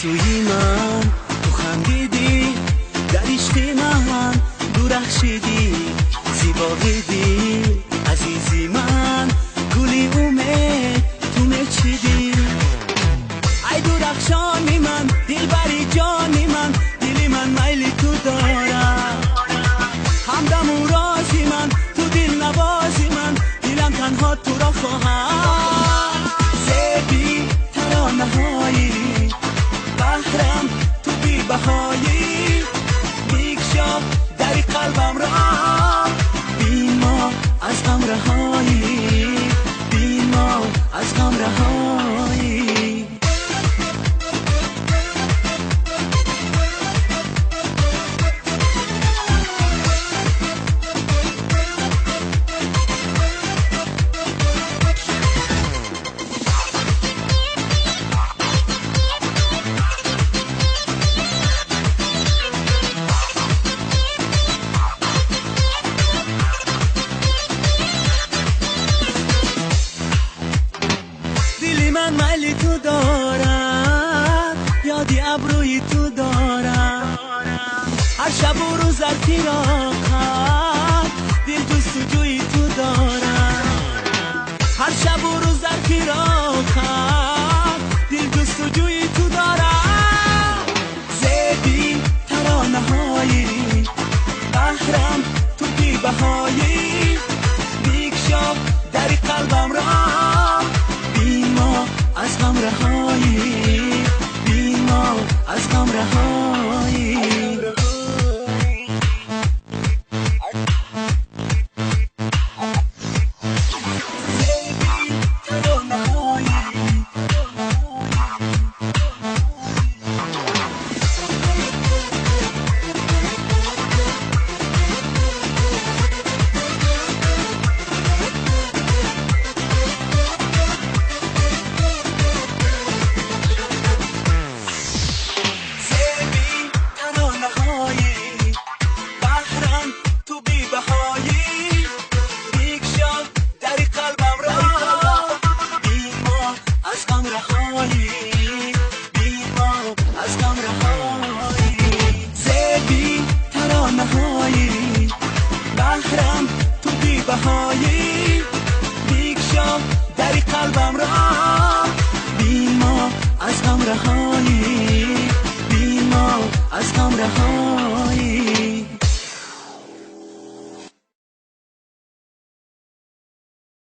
سوی من تو خندیدی، در عشق من درخشیدی، زیبا بودی عزیزی من، گلی اومد تو مچیدی. ای درخشانی من، دلبری جانی من، دلی من میل تو دارم، همدم و رازی من، تو دل نوازی من، دلم تنها تو را خواهم. زیبی ترانه هایی بحرم تو بی بهایی، میکشا در قلبم را، بی ما از غم رهایی، بی ما از غم رهایی. من میل تو دارم، یادی ابروی تو دارم، هر شب و روز در فراقم، دل جستجوی تو دارم، هر شب و روز در فراقم، دل جستجوی تو دارم. زیبی ترانه هایی بحرم تو بی بهایی، میکشا در قلبم را، از غم رهایی، بی ما از غم رهایی. بحرم تو بی بهایی، میکشا در قلبم را، بی ما از غم رهایی، بی ما از غم رهایی.